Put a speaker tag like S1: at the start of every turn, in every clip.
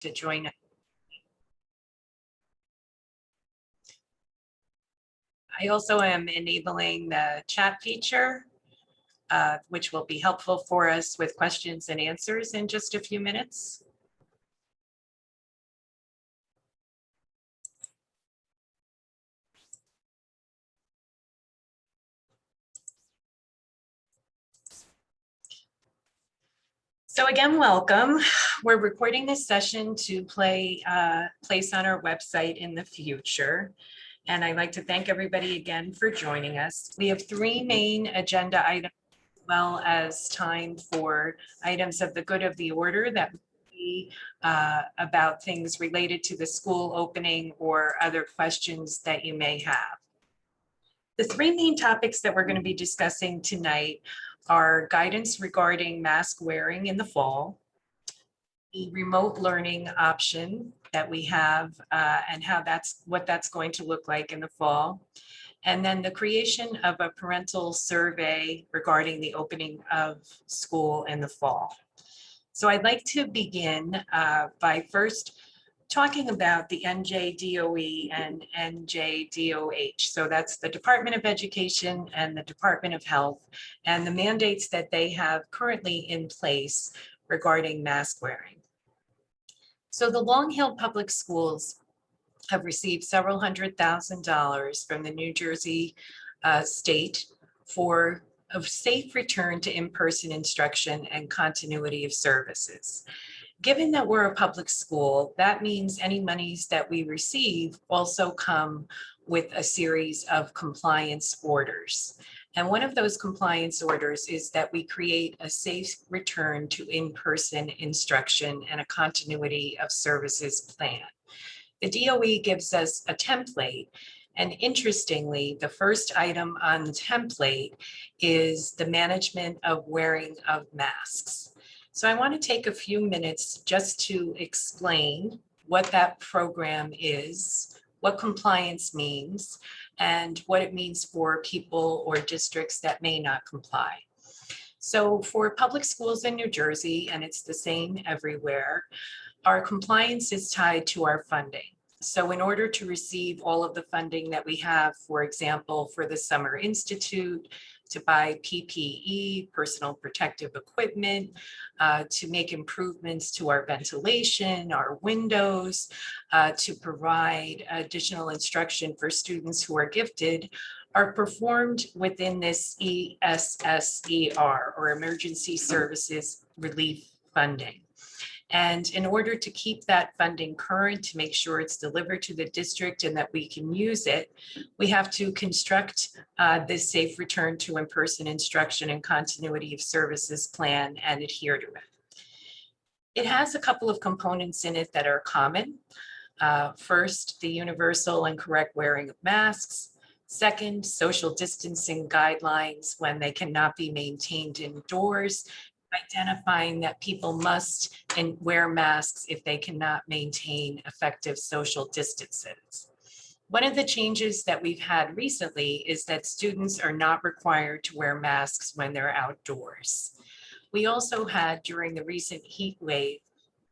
S1: to join us. I also am enabling the chat feature, which will be helpful for us with questions and answers in just a few minutes. So again, welcome. We're recording this session to place on our website in the future. And I'd like to thank everybody again for joining us. We have three main agenda items, as well as time for items of the good of the order that would be about things related to the school opening or other questions that you may have. The three main topics that we're going to be discussing tonight are guidance regarding mask wearing in the fall, the remote learning option that we have and what that's going to look like in the fall, and then the creation of a parental survey regarding the opening of school in the fall. So I'd like to begin by first talking about the NJDOE and NJDOH. So that's the Department of Education and the Department of Health, and the mandates that they have currently in place regarding mask wearing. So the Long Hill Public Schools have received several $100,000 from the New Jersey state for a safe return to in-person instruction and continuity of services. Given that we're a public school, that means any monies that we receive also come with a series of compliance orders. And one of those compliance orders is that we create a safe return to in-person instruction and a continuity of services plan. The DOE gives us a template, and interestingly, the first item on the template is the management of wearing of masks. So I want to take a few minutes just to explain what that program is, what compliance means, and what it means for people or districts that may not comply. So for public schools in New Jersey, and it's the same everywhere, our compliance is tied to our funding. So in order to receive all of the funding that we have, for example, for the Summer Institute, to buy PPE, personal protective equipment, to make improvements to our ventilation, our windows, to provide additional instruction for students who are gifted, are performed within this ESSER, or Emergency Services Relief Funding. And in order to keep that funding current, to make sure it's delivered to the district and that we can use it, we have to construct this safe return to in-person instruction and continuity of services plan and adhere to it. It has a couple of components in it that are common. First, the universal and correct wearing of masks. Second, social distancing guidelines when they cannot be maintained indoors, identifying that people must wear masks if they cannot maintain effective social distances. One of the changes that we've had recently is that students are not required to wear masks when they're outdoors. We also had, during the recent heat wave,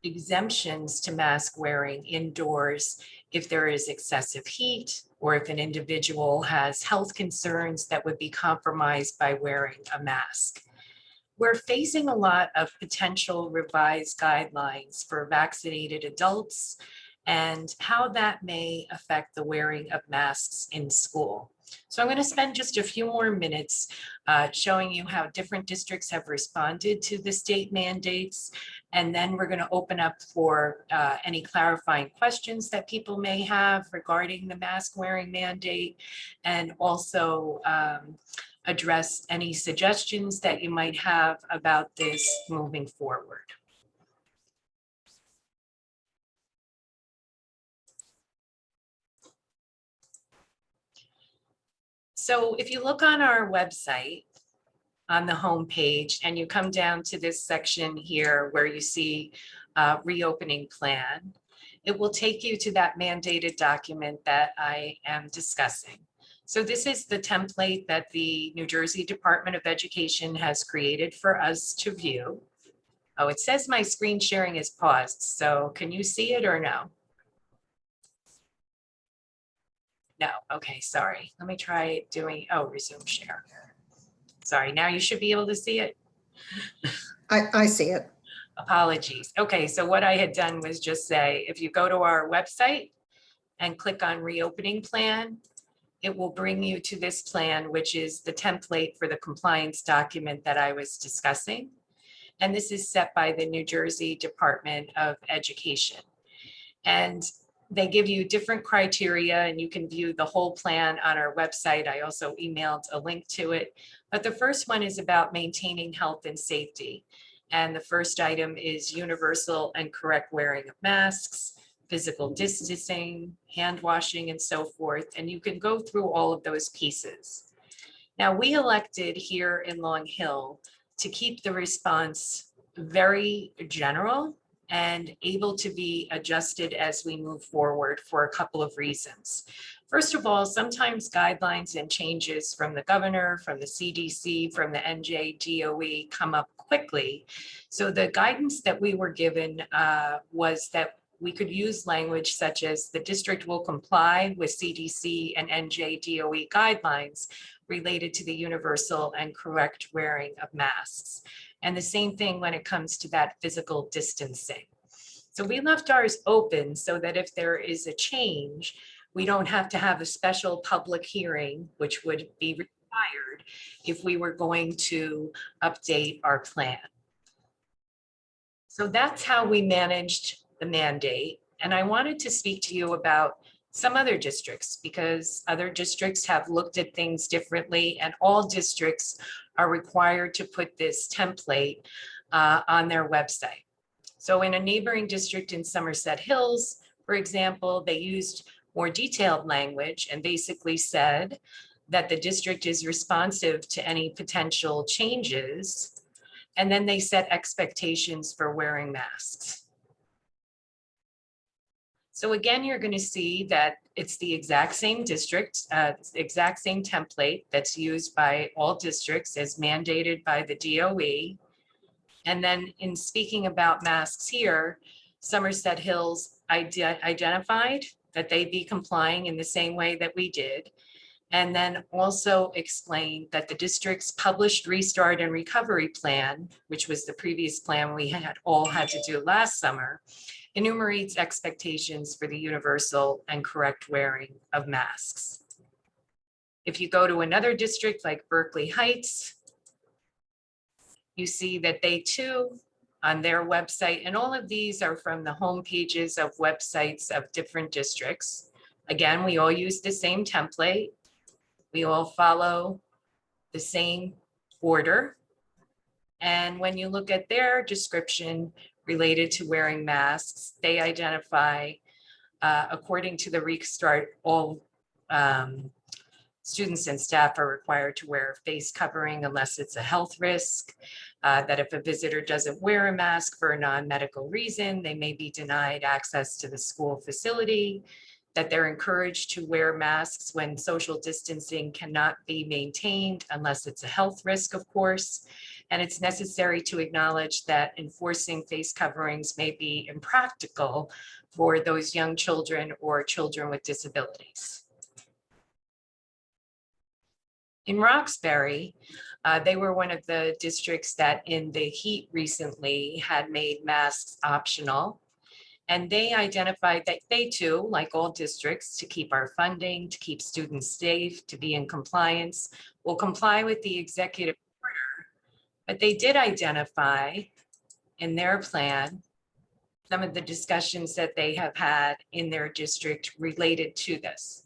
S1: exemptions to mask wearing indoors if there is excessive heat or if an individual has health concerns that would be compromised by wearing a mask. We're facing a lot of potential revised guidelines for vaccinated adults and how that may affect the wearing of masks in school. So I'm going to spend just a few more minutes showing you how different districts have responded to the state mandates. And then we're going to open up for any clarifying questions that people may have regarding the mask wearing mandate, and also address any suggestions that you might have about this moving forward. So if you look on our website, on the home page, and you come down to this section here where you see reopening plan, it will take you to that mandated document that I am discussing. So this is the template that the New Jersey Department of Education has created for us to view. Oh, it says my screen sharing is paused. So can you see it or no? No. Okay, sorry. Let me try doing, oh, resume share. Sorry, now you should be able to see it.
S2: I see it.
S1: Apologies. Okay, so what I had done was just say, if you go to our website and click on reopening plan, it will bring you to this plan, which is the template for the compliance document that I was discussing. And this is set by the New Jersey Department of Education. And they give you different criteria and you can view the whole plan on our website. I also emailed a link to it. But the first one is about maintaining health and safety. And the first item is universal and correct wearing of masks, physical distancing, hand washing, and so forth. And you can go through all of those pieces. Now, we elected here in Long Hill to keep the response very general and able to be adjusted as we move forward for a couple of reasons. First of all, sometimes guidelines and changes from the governor, from the CDC, from the NJDOE come up quickly. So the guidance that we were given was that we could use language such as the district will comply with CDC and NJDOE guidelines related to the universal and correct wearing of masks. And the same thing when it comes to that physical distancing. So we left ours open so that if there is a change, we don't have to have a special public hearing, which would be required if we were going to update our plan. So that's how we managed the mandate. And I wanted to speak to you about some other districts because other districts have looked at things differently and all districts are required to put this template on their website. So in a neighboring district in Somerset Hills, for example, they used more detailed language and basically said that the district is responsive to any potential changes. And then they set expectations for wearing masks. So again, you're going to see that it's the exact same district, exact same template that's used by all districts as mandated by the DOE. And then in speaking about masks here, Somerset Hills identified that they'd be complying in the same way that we did. And then also explained that the district's published restart and recovery plan, which was the previous plan we had all had to do last summer, enumerates expectations for the universal and correct wearing of masks. If you go to another district like Berkeley Heights, you see that they too, on their website, and all of these are from the home pages of websites of different districts. Again, we all use the same template. We all follow the same order. And when you look at their description related to wearing masks, they identify, according to the restart, all students and staff are required to wear a face covering unless it's a health risk, that if a visitor doesn't wear a mask for a non-medical reason, they may be denied access to the school facility, that they're encouraged to wear masks when social distancing cannot be maintained unless it's a health risk, of course. And it's necessary to acknowledge that enforcing face coverings may be impractical for those young children or children with disabilities. In Roxbury, they were one of the districts that in the heat recently had made masks optional. And they identified that they too, like all districts, to keep our funding, to keep students safe, to be in compliance, will comply with the executive order. But they did identify in their plan some of the discussions that they have had in their district related to this.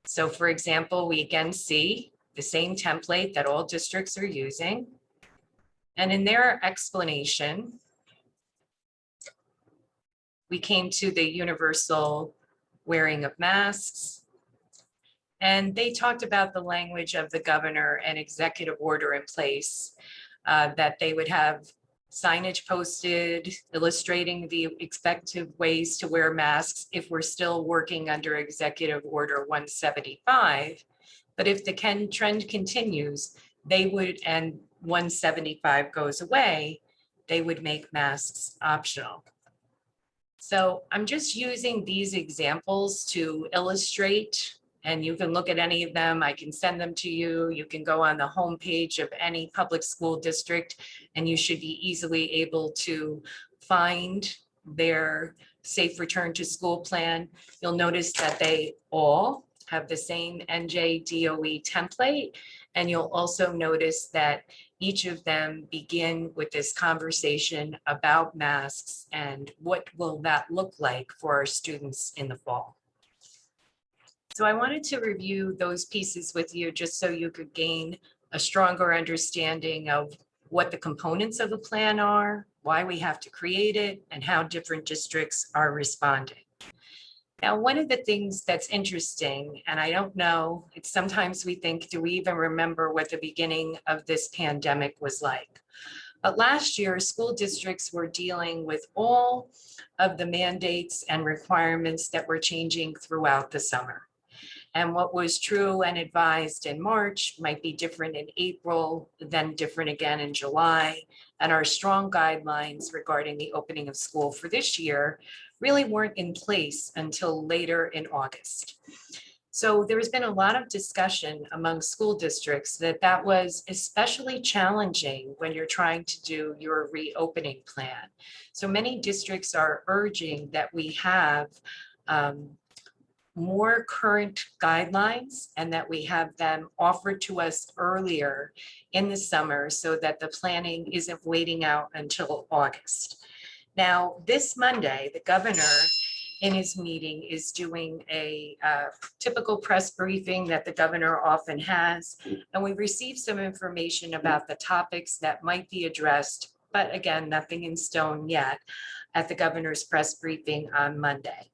S1: So for example, we again see the same template that all districts are using. And in their explanation, we came to the universal wearing of masks. And they talked about the language of the governor and executive order in place, that they would have signage posted illustrating the expected ways to wear masks if we're still working under Executive Order 175. But if the trend continues, they would, and 175 goes away, they would make masks optional. So I'm just using these examples to illustrate, and you can look at any of them. I can send them to you. You can go on the homepage of any public school district, and you should be easily able to find their safe return to school plan. You'll notice that they all have the same NJDOE template. And you'll also notice that each of them begin with this conversation about masks and what will that look like for our students in the fall. So I wanted to review those pieces with you just so you could gain a stronger understanding of what the components of the plan are, why we have to create it, and how different districts are responding. Now, one of the things that's interesting, and I don't know, it's sometimes we think, do we even remember what the beginning of this pandemic was like? But last year, school districts were dealing with all of the mandates and requirements that were changing throughout the summer. And what was true and advised in March might be different in April, then different again in July. And our strong guidelines regarding the opening of school for this year really weren't in place until later in August. So there has been a lot of discussion among school districts that was especially challenging when you're trying to do your reopening plan. So many districts are urging that we have more current guidelines and that we have them offered to us earlier in the summer so that the planning isn't waiting out until August. Now, this Monday, the governor in his meeting is doing a typical press briefing that the governor often has. And we received some information about the topics that might be addressed, but again, nothing in stone yet at the governor's press briefing on Monday.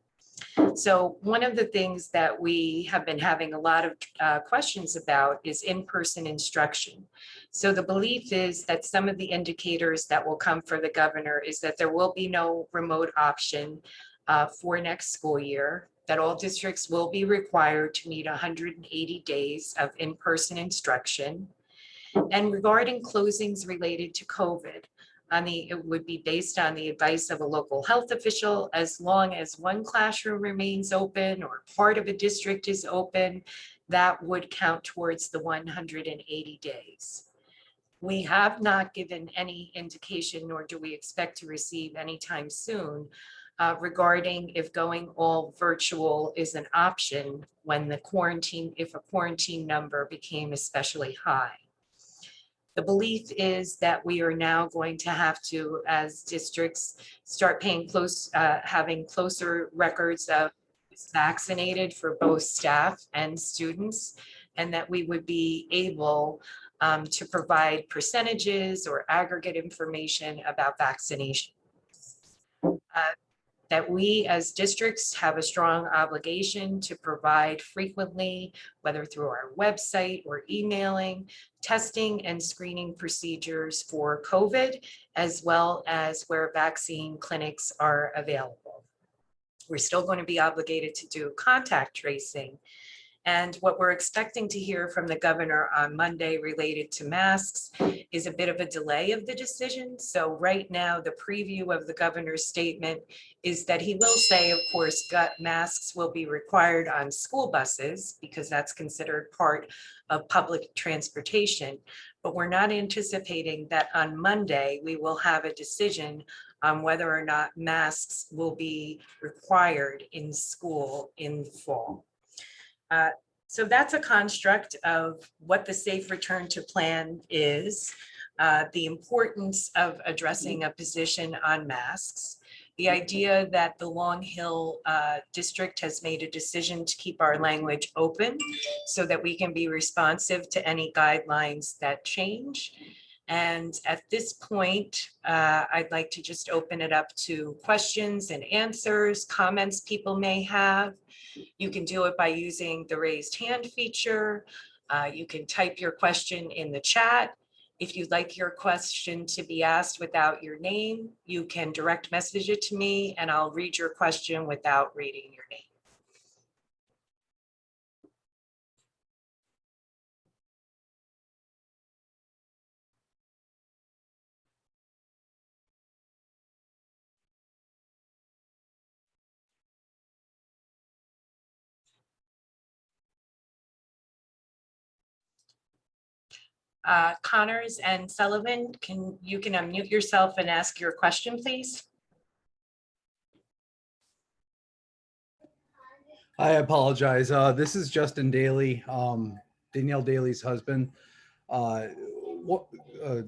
S1: So one of the things that we have been having a lot of questions about is in-person instruction. So the belief is that some of the indicators that will come for the governor is that there will be no remote option for next school year, that all districts will be required to meet 180 days of in-person instruction. And regarding closings related to COVID, it would be based on the advice of a local health official. As long as one classroom remains open or part of a district is open, that would count towards the 180 days. We have not given any indication, nor do we expect to receive anytime soon, regarding if going all virtual is an option when if a quarantine number became especially high. The belief is that we are now going to have to, as districts, start having closer records of vaccinated for both staff and students, and that we would be able to provide percentages or aggregate information about vaccination. That we as districts have a strong obligation to provide frequently, whether through our website or emailing, testing and screening procedures for COVID, as well as where vaccine clinics are available. We're still going to be obligated to do contact tracing. And what we're expecting to hear from the governor on Monday related to masks is a bit of a delay of the decision. So right now, the preview of the governor's statement is that he will say, of course, masks will be required on school buses because that's considered part of public transportation. But we're not anticipating that on Monday, we will have a decision on whether or not masks will be required in school in the fall. So that's a construct of what the safe return to plan is, the importance of addressing a position on masks, the idea that the Long Hill District has made a decision to keep our language open so that we can be responsive to any guidelines that change. And at this point, I'd like to just open it up to questions and answers, comments people may have. You can do it by using the raised hand feature. You can type your question in the chat. If you'd like your question to be asked without your name, you can direct message it to me and I'll read your question without reading your name. Connors and Sullivan, you can unmute yourself and ask your question, please?
S3: I apologize. This is Justin Daly, Danielle Daly's husband. Uh, what, uh,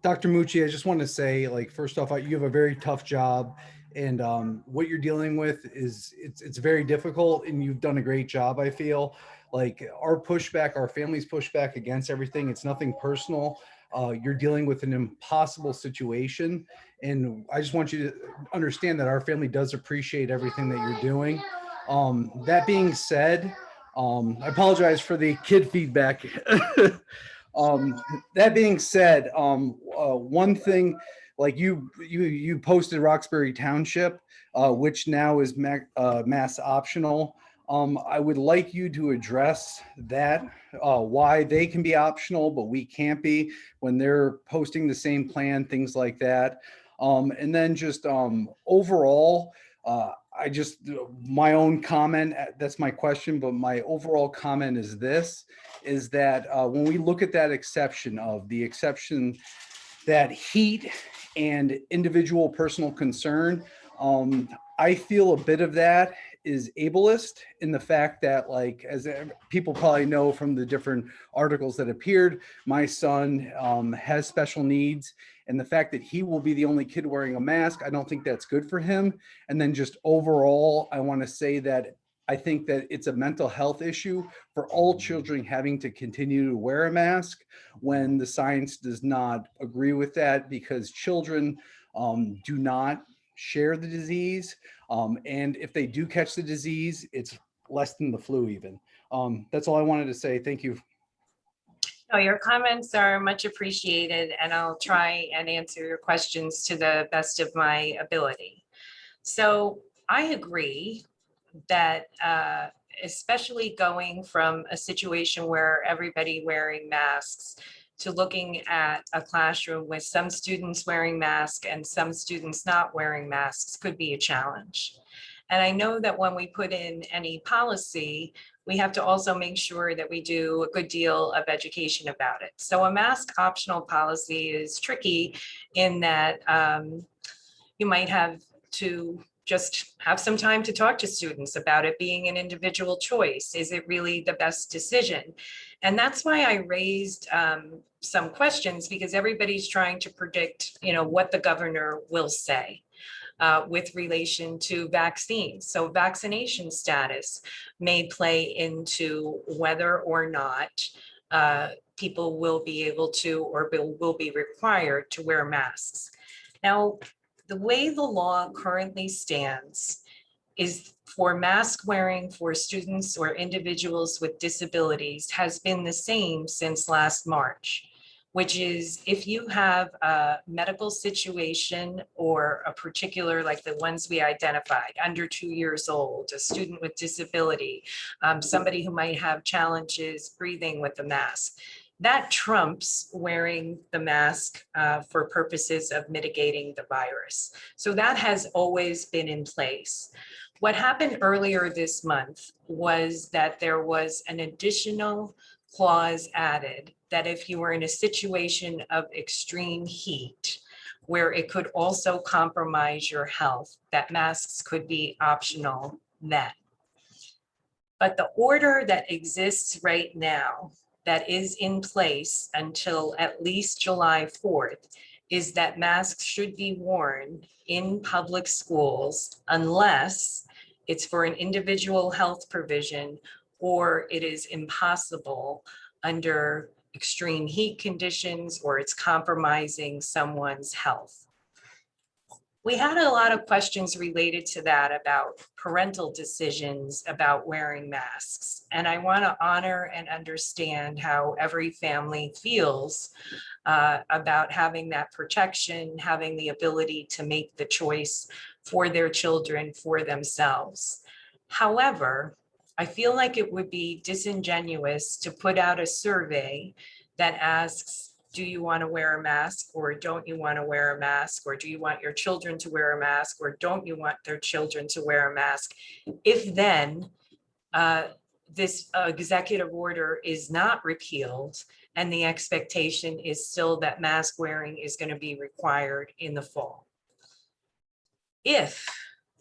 S3: Dr. Mucci, I just want to say, like, first off, you have a very tough job, and what you're dealing with is it's very difficult, and you've done a great job. I feel like our pushback, our family's pushback against everything. It's nothing personal. You're dealing with an impossible situation, and I just want you to understand that our family does appreciate everything that you're doing. That being said, I apologize for the kid feedback. That being said, one thing, like you posted Roxbury Township, which now is mass optional. I would like you to address that, why they can be optional, but we can't be when they're posting the same plan, things like that. And then just overall, I just, my own comment, that's my question, but my overall comment is this, is that when we look at that exception that heat and individual personal concern, I feel a bit of that is ableist in the fact that, like, as people probably know from the different articles that appeared, my son has special needs, and the fact that he will be the only kid wearing a mask, I don't think that's good for him. And then just overall, I want to say that I think that it's a mental health issue for all children having to continue to wear a mask when the science does not agree with that, because children do not share the disease. And if they do catch the disease, it's less than the flu even. That's all I wanted to say. Thank you.
S1: No, your comments are much appreciated, and I'll try and answer your questions to the best of my ability. So I agree that especially going from a situation where everybody wearing masks to looking at a classroom with some students wearing masks and some students not wearing masks could be a challenge. And I know that when we put in any policy, we have to also make sure that we do a good deal of education about it. So a mask optional policy is tricky in that you might have to just have some time to talk to students about it being an individual choice. Is it really the best decision? And that's why I raised some questions, because everybody's trying to predict, what the governor will say with relation to vaccines. So vaccination status may play into whether or not people will be able to or will be required to wear masks. Now, the way the law currently stands is for mask wearing for students or individuals with disabilities has been the same since last March, which is if you have a medical situation or a particular, like the ones we identified, under 2 years old, a student with disability, somebody who might have challenges breathing with a mask, that trumps wearing the mask for purposes of mitigating the virus. So that has always been in place. What happened earlier this month was that there was an additional clause added that if you were in a situation of extreme heat, where it could also compromise your health, that masks could be optional then. But the order that exists right now, that is in place until at least July 4th, is that masks should be worn in public schools unless it's for an individual health provision or it is impossible under extreme heat conditions or it's compromising someone's health. We had a lot of questions related to that about parental decisions about wearing masks. And I want to honor and understand how every family feels about having that protection, having the ability to make the choice for their children, for themselves. However, I feel like it would be disingenuous to put out a survey that asks, do you want to wear a mask or don't you want to wear a mask? Or do you want your children to wear a mask or don't you want their children to wear a mask? If then this executive order is not repealed and the expectation is still that mask wearing is going to be required in the fall. If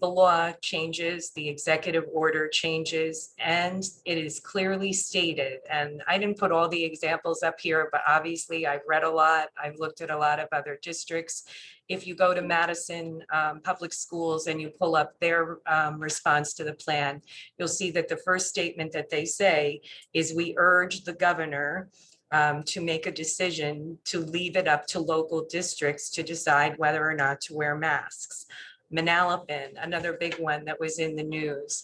S1: the law changes, the executive order changes, and it is clearly stated, and I didn't put all the examples up here, but obviously I've read a lot, I've looked at a lot of other districts. If you go to Madison Public Schools and you pull up their response to the plan, you'll see that the first statement that they say is, we urge the governor to make a decision to leave it up to local districts to decide whether or not to wear masks. Manalapan, another big one that was in the news.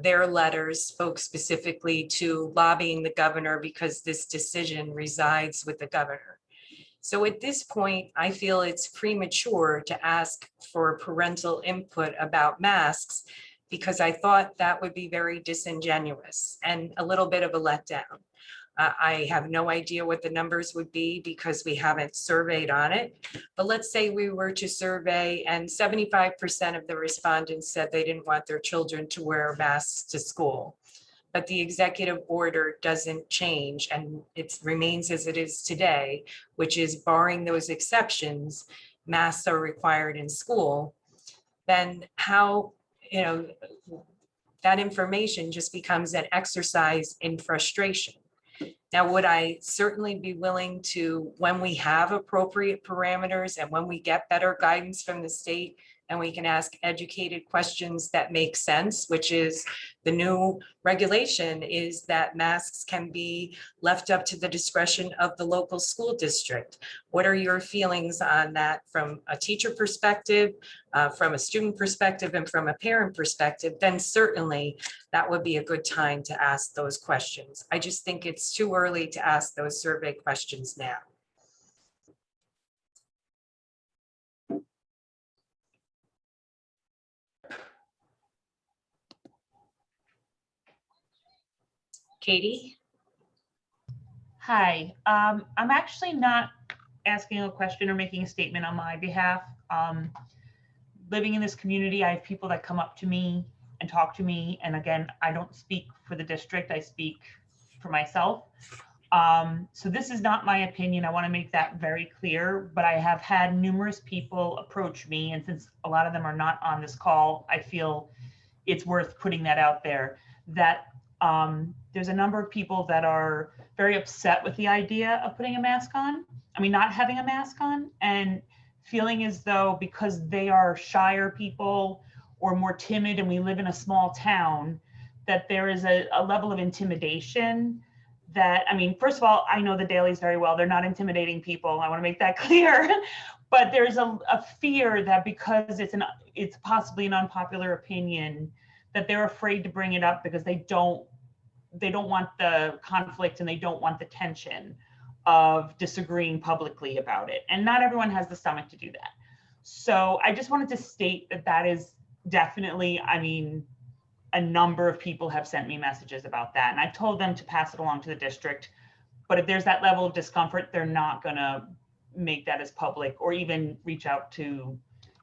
S1: Their letters spoke specifically to lobbying the governor because this decision resides with the governor. So at this point, I feel it's premature to ask for parental input about masks because I thought that would be very disingenuous and a little bit of a letdown. I have no idea what the numbers would be because we haven't surveyed on it. But let's say we were to survey and 75% of the respondents said they didn't want their children to wear masks to school. But the executive order doesn't change and it remains as it is today, which is barring those exceptions, masks are required in school. Then how, that information just becomes an exercise in frustration. Now, would I certainly be willing to, when we have appropriate parameters and when we get better guidance from the state and we can ask educated questions that make sense, which is the new regulation is that masks can be left up to the discretion of the local school district. What are your feelings on that from a teacher perspective, from a student perspective, and from a parent perspective? Then certainly that would be a good time to ask those questions. I just think it's too early to ask those survey questions now. Katie?
S4: Hi, I'm actually not asking a question or making a statement on my behalf. Living in this community, I have people that come up to me and talk to me. And again, I don't speak for the district, I speak for myself. So this is not my opinion. I want to make that very clear, but I have had numerous people approach me. And since a lot of them are not on this call, I feel it's worth putting that out there, that there's a number of people that are very upset with the idea of putting a mask on. I mean, not having a mask on, and feeling as though because they are shyer people or more timid and we live in a small town, that there is a level of intimidation that, I mean, first of all, I know the Dailies very well. They're not intimidating people. I want to make that clear. But there's a fear that because it's possibly an unpopular opinion, that they're afraid to bring it up because they don't want the conflict and they don't want the tension of disagreeing publicly about it. And not everyone has the stomach to do that. So I just wanted to state that that is definitely, I mean, a number of people have sent me messages about that. And I've told them to pass it along to the district. But if there's that level of discomfort, they're not gonna make that as public or even reach out to,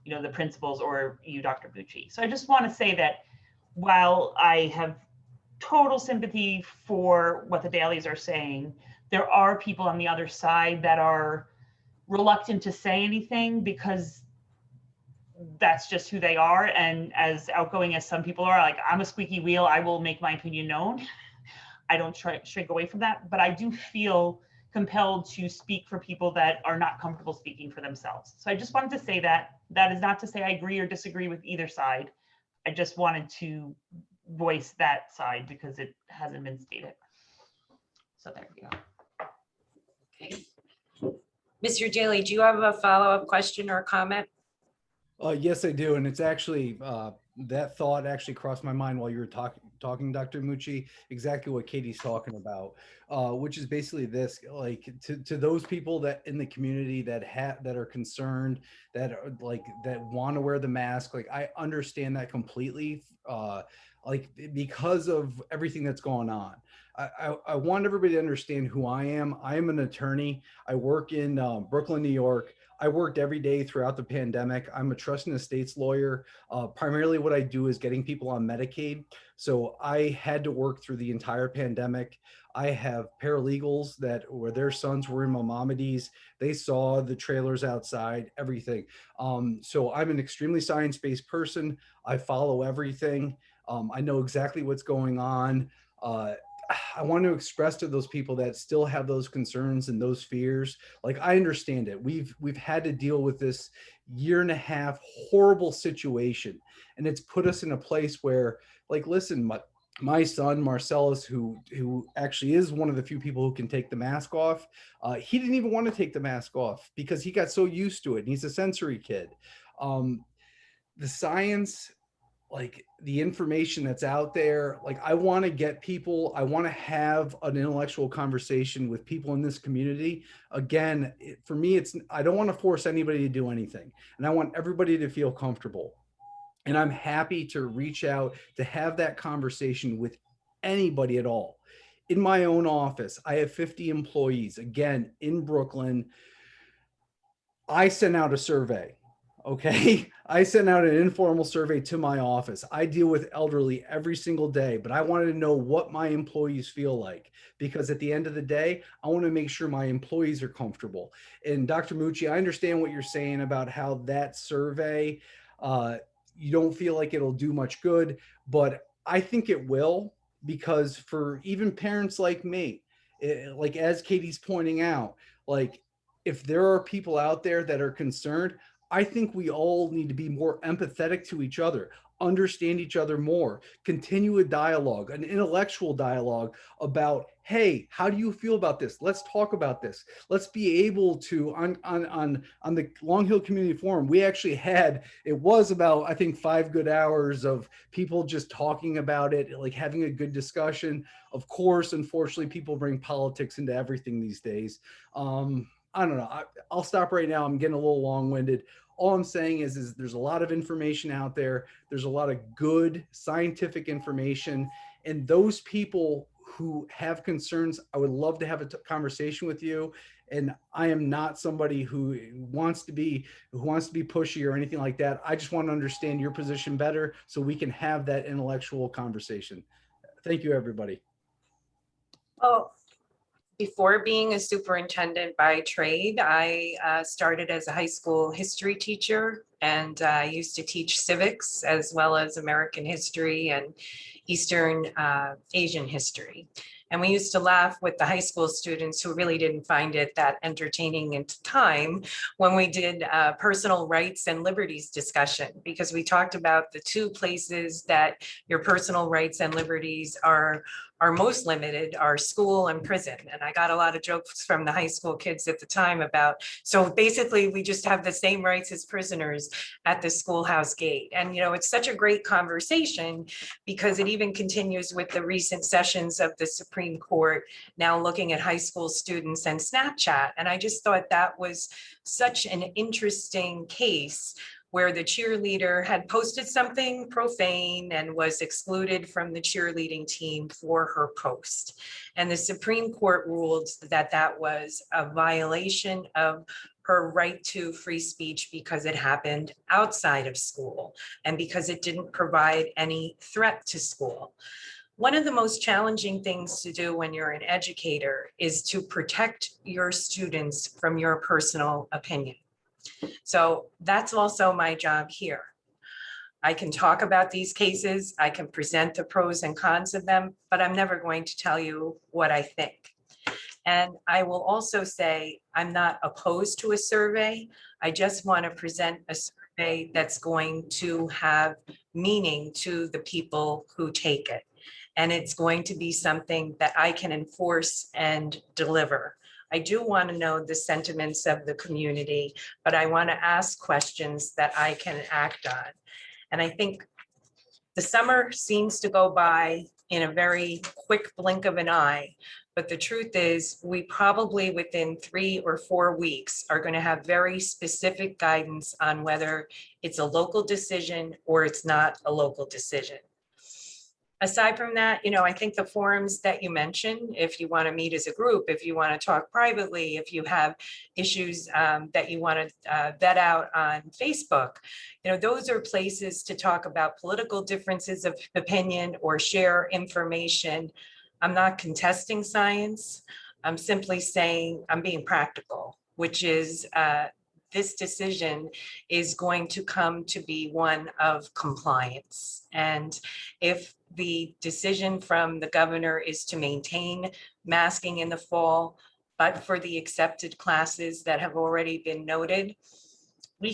S4: the principals or you, Dr. Bucci. So I just want to say that while I have total sympathy for what the Dailies are saying, there are people on the other side that are reluctant to say anything because that's just who they are. And as outgoing as some people are, like, I'm a squeaky wheel, I will make my opinion known. I don't shrink away from that, but I do feel compelled to speak for people that are not comfortable speaking for themselves. So I just wanted to say that. That is not to say I agree or disagree with either side. I just wanted to voice that side because it hasn't been stated. So there we go.
S1: Okay. Mr. Daly, do you have a follow-up question or comment?
S3: Yes, I do. And it's actually, that thought actually crossed my mind while you were talking, Dr. Mucci, exactly what Katie's talking about, which is basically this, like to those people that in the community that are concerned, that are that want to wear the mask. Like, I understand that completely, because of everything that's going on. I want everybody to understand who I am. I am an attorney. I work in Brooklyn, New York. I worked every day throughout the pandemic. I'm a trust and estates lawyer. Primarily what I do is getting people on Medicaid. So I had to work through the entire pandemic. I have paralegals that where their sons were in Maimonides. They saw the trailers outside, everything. So I'm an extremely science-based person. I follow everything. I know exactly what's going on. I want to express to those people that still have those concerns and those fears. Like, I understand it. We've had to deal with this year and a half horrible situation, and it's put us in a place where, like, listen, my son Marcellus, who actually is one of the few people who can take the mask off, he didn't even want to take the mask off because he got so used to it. And he's a sensory kid. The science, like the information that's out there, like I want to get people, I want to have an intellectual conversation with people in this community. Again, for me, I don't want to force anybody to do anything, and I want everybody to feel comfortable. And I'm happy to reach out to have that conversation with anybody at all. In my own office, I have 50 employees, again, in Brooklyn. I sent out a survey. Okay. I sent out an informal survey to my office. I deal with elderly every single day, but I wanted to know what my employees feel like, because at the end of the day, I want to make sure my employees are comfortable. And Dr. Mucci, I understand what you're saying about how that survey, you don't feel like it'll do much good, but I think it will, because for even parents like me, like as Katie's pointing out, like if there are people out there that are concerned, I think we all need to be more empathetic to each other, understand each other more, continue a dialogue, an intellectual dialogue about, hey, how do you feel about this? Let's talk about this. Let's be able to, on the Long Hill Community Forum, we actually had, it was about, I think, 5 good hours of people just talking about it, like having a good discussion. Of course, unfortunately, people bring politics into everything these days. I don't know. I'll stop right now. I'm getting a little long-winded. All I'm saying is there's a lot of information out there. There's a lot of good scientific information. And those people who have concerns, I would love to have a conversation with you. And I am not somebody who wants to be pushy or anything like that. I just want to understand your position better so we can have that intellectual conversation. Thank you, everybody.
S1: Well, before being a superintendent by trade, I started as a high school history teacher, and I used to teach civics as well as American history and Eastern Asian history. And we used to laugh with the high school students who really didn't find it that entertaining at the time when we did personal rights and liberties discussion, because we talked about the two places that your personal rights and liberties are most limited are school and prison. And I got a lot of jokes from the high school kids at the time about, so basically we just have the same rights as prisoners at the schoolhouse gate. And, you know, it's such a great conversation because it even continues with the recent sessions of the Supreme Court, now looking at high school students and Snapchat. And I just thought that was such an interesting case where the cheerleader had posted something profane and was excluded from the cheerleading team for her post. And the Supreme Court ruled that that was a violation of her right to free speech because it happened outside of school and because it didn't provide any threat to school. One of the most challenging things to do when you're an educator is to protect your students from your personal opinion. So that's also my job here. I can talk about these cases, I can present the pros and cons of them, but I'm never going to tell you what I think. And I will also say, I'm not opposed to a survey. I just want to present a survey that's going to have meaning to the people who take it. And it's going to be something that I can enforce and deliver. I do want to know the sentiments of the community, but I want to ask questions that I can act on. And I think the summer seems to go by in a very quick blink of an eye. But the truth is, we probably within 3 or 4 weeks are going to have very specific guidance on whether it's a local decision or it's not a local decision. aside from that, I think the forums that you mentioned, if you want to meet as a group, if you want to talk privately, if you have issues that you want to vet out on Facebook, those are places to talk about political differences of opinion or share information. I'm not contesting science. I'm simply saying I'm being practical, which is this decision is going to come to be one of compliance. And if the decision from the governor is to maintain masking in the fall, but for the accepted classes that have already been noted, we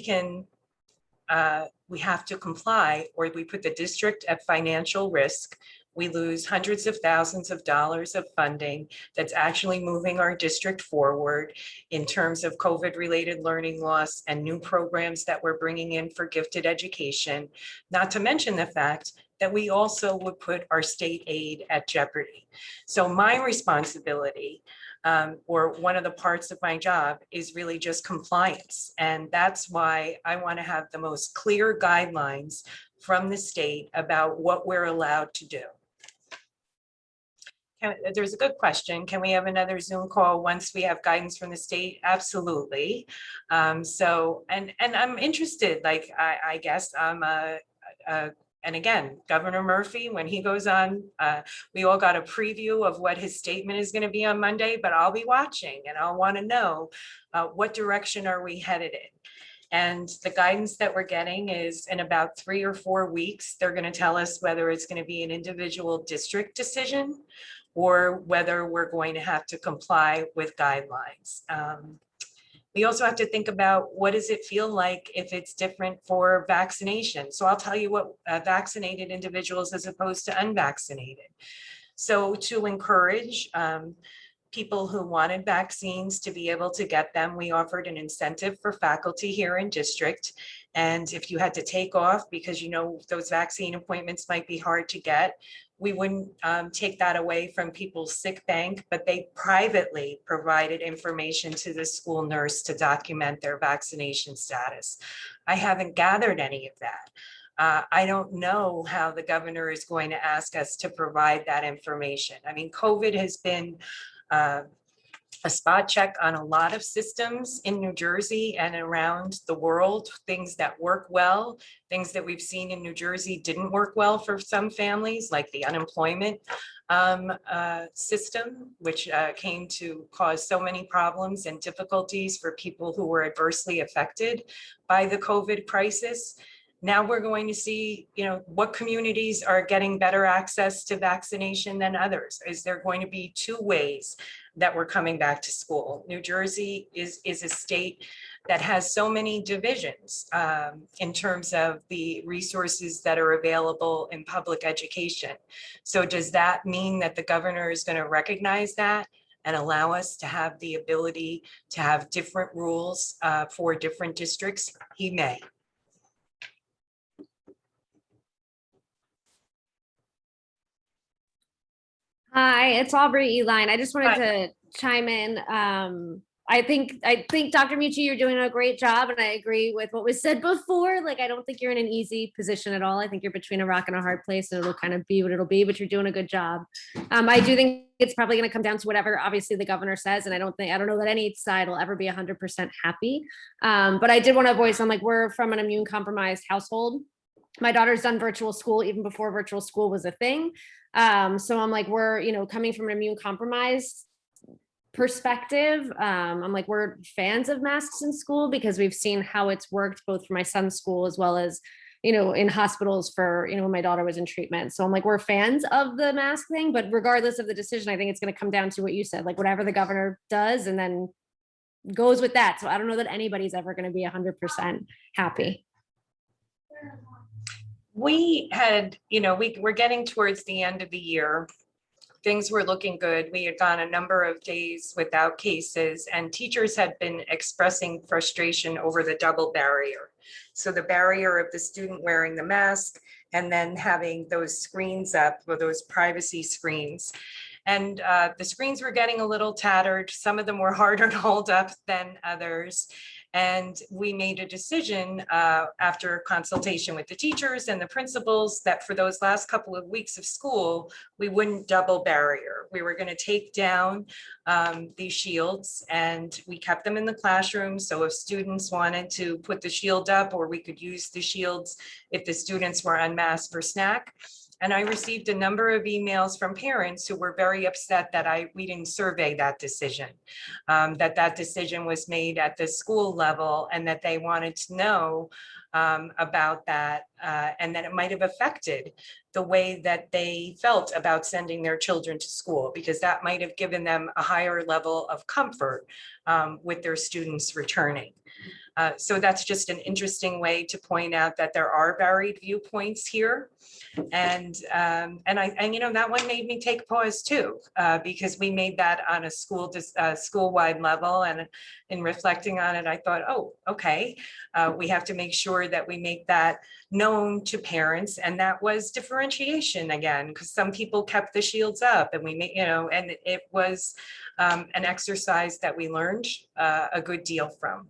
S1: have to comply, or we put the district at financial risk. We lose hundreds of thousands of dollars of funding that's actually moving our district forward in terms of COVID-related learning loss and new programs that we're bringing in for gifted education, not to mention the fact that we also would put our state aid at jeopardy. So my responsibility, or one of the parts of my job, is really just compliance. And that's why I want to have the most clear guidelines from the state about what we're allowed to do. There's a good question. Can we have another Zoom call once we have guidance from the state? Absolutely. So, and I'm interested, like, I guess I'm and again, Governor Murphy, when he goes on, we all got a preview of what his statement is going to be on Monday, but I'll be watching and I'll want to know what direction are we headed in. And the guidance that we're getting is in about 3 or 4 weeks, they're going to tell us whether it's going to be an individual district decision or whether we're going to have to comply with guidelines. We also have to think about what does it feel like if it's different for vaccination. So I'll tell you what vaccinated individuals as opposed to unvaccinated. So to encourage people who wanted vaccines to be able to get them, we offered an incentive for faculty here in district. And if you had to take off because those vaccine appointments might be hard to get, we wouldn't take that away from people's sick bank, but they privately provided information to the school nurse to document their vaccination status. I haven't gathered any of that. I don't know how the governor is going to ask us to provide that information. I mean, COVID has been a spot check on a lot of systems in New Jersey and around the world, things that work well, things that we've seen in New Jersey didn't work well for some families, like the unemployment system, which came to cause so many problems and difficulties for people who were adversely affected by the COVID crisis. Now we're going to see, what communities are getting better access to vaccination than others. Is there going to be 2 ways that we're coming back to school? New Jersey is a state that has so many divisions in terms of the resources that are available in public education. So does that mean that the governor is going to recognize that and allow us to have the ability to have different rules for different districts? He may.
S5: Hi, it's Aubrey Eline. I just wanted
S1: Hi.
S5: to chime in. I think Dr. Mucci, you're doing a great job, and I agree with what was said before. Like, I don't think you're in an easy position at all. I think you're between a rock and a hard place, and it'll kind of be what it'll be. But you're doing a good job. I do think it's probably going to come down to whatever, obviously, the governor says, and I don't know that any side will ever be 100% happy. But I did want to voice, we're from an immune compromised household. My daughter's done virtual school even before virtual school was a thing. So I'm like, we're, coming from an immune compromised perspective. I'm like, we're fans of masks in school because we've seen how it's worked both for my son's school as well as, in hospitals for, when my daughter was in treatment. So I'm like, we're fans of the mask thing, but regardless of the decision, I think it's going to come down to what you said, like whatever the governor does and then goes with that. So I don't know that anybody's ever going to be 100% happy.
S1: We had, we're getting towards the end of the year. Things were looking good. We had gone a number of days without cases, and teachers had been expressing frustration over the double barrier. So the barrier of the student wearing the mask and then having those screens up, or those privacy screens. And the screens were getting a little tattered. Some of them were harder to hold up than others. And we made a decision after consultation with the teachers and the principals that for those last couple of weeks of school, we wouldn't double barrier. We were going to take down these shields, and we kept them in the classroom. So if students wanted to put the shield up, or we could use the shields if the students were unmasked for snack. And I received a number of emails from parents who were very upset that we didn't survey that decision, that decision was made at the school level, and that they wanted to know about that, and that it might have affected the way that they felt about sending their children to school, because that might have given them a higher level of comfort with their students returning. So that's just an interesting way to point out that there are varied viewpoints here. And that one made me take pause too, because we made that on a school-wide level, and in reflecting on it, I thought, oh, okay, we have to make sure that we make that known to parents, and that was differentiation again, because some people kept the shields up, and we made, and it was an exercise that we learned a good deal from.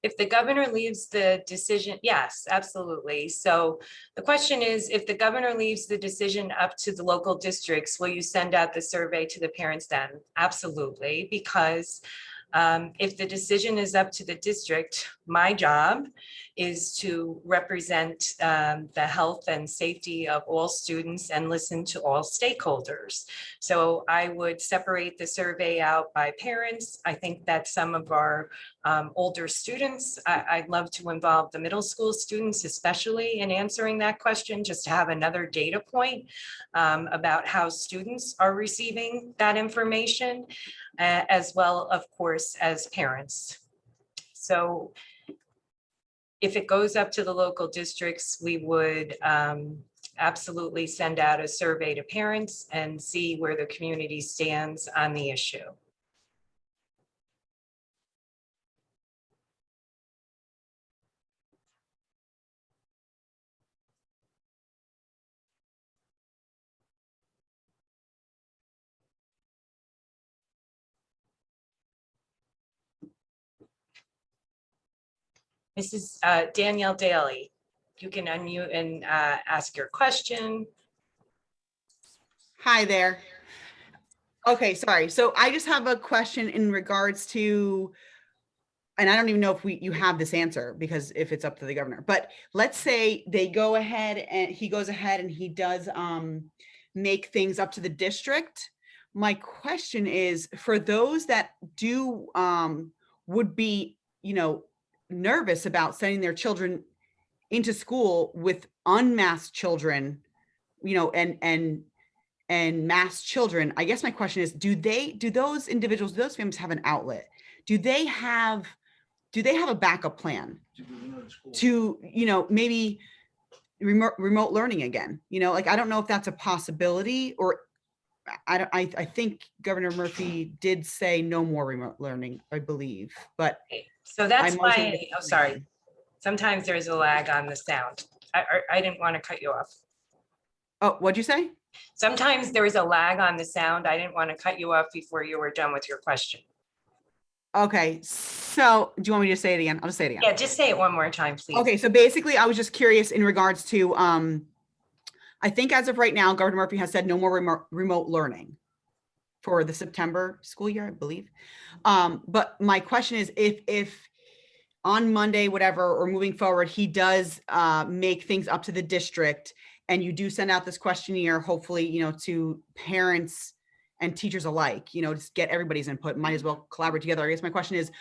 S1: If the governor leaves the decision, yes, absolutely. So the question is, if the governor leaves the decision up to the local districts, will you send out the survey to the parents then? Absolutely, because if the decision is up to the district, my job is to represent the health and safety of all students and listen to all stakeholders. So I would separate the survey out by parents. I think that some of our older students, I'd love to involve the middle school students, especially in answering that question, just to have another data point about how students are receiving that information, as well, of course, as parents. So if it goes up to the local districts, we would absolutely send out a survey to parents and see where the community stands on the issue. Mrs. Danielle Daly, you can unmute and ask your question.
S6: Hi there. Okay, sorry. So I just have a question in regards to, and I don't even know if you have this answer, because if it's up to the governor, but let's say they go ahead and he goes ahead and he does make things up to the district. My question is, for those that do would be, nervous about sending their children into school with unmasked children, and masked children, I guess my question is, do those individuals, do those families have an outlet? Do they have a backup plan to, maybe remote learning again? Like, I don't know if that's a possibility, or I think Governor Murphy did say no more remote learning, I believe, but
S1: So that's
S6: I'm also
S1: why, oh, sorry. Sometimes there's a lag on the sound. I didn't want to cut you off.
S6: Oh, what'd you say?
S1: Sometimes there is a lag on the sound. I didn't want to cut you off before you were done with your question.
S6: Okay, so do you want me to say it again? I'll just say it again.
S1: Yeah, just say it one more time, please.
S6: Okay, so basically I was just curious in regards to, I think as of right now, Governor Murphy has said no more remote learning for the September school year, I believe. But my question is, if on Monday, whatever, or moving forward, he does make things up to the district, and you do send out this questionnaire, hopefully, to parents and teachers alike, just get everybody's input, might as well collaborate together. I guess my question is,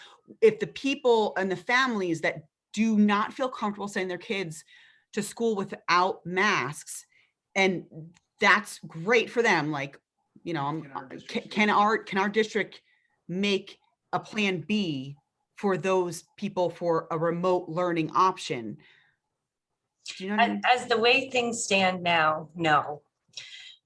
S6: if the people and the families that do not feel comfortable sending their kids to school without masks, and that's great for them, like, can our district make a plan B for those people for a remote learning option? Do you know what I mean?
S1: As the way things stand now, no.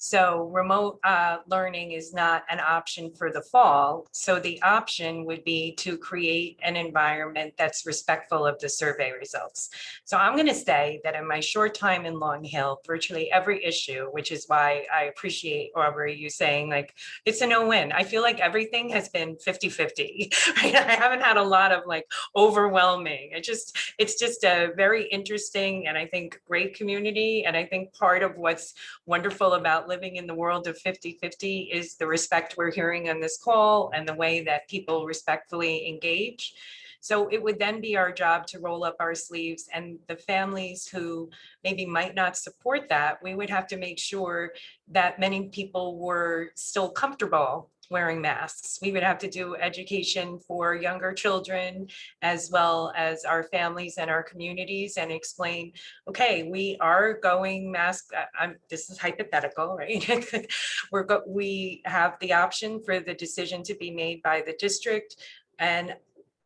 S1: So remote learning is not an option for the fall. So the option would be to create an environment that's respectful of the survey results. So I'm going to say that in my short time in Long Hill, virtually every issue, which is why I appreciate, Aubrey, you saying like, it's a no-win. I feel like everything has been 50-50, right? I haven't had a lot of like overwhelming. It's just a very interesting and I think great community. And I think part of what's wonderful about living in the world of 50-50 is the respect we're hearing on this call and the way that people respectfully engage. So it would then be our job to roll up our sleeves, and the families who maybe might not support that, we would have to make sure that many people were still comfortable wearing masks. We would have to do education for younger children as well as our families and our communities and explain, okay, we are going mask. This is hypothetical, right? We have the option for the decision to be made by the district, and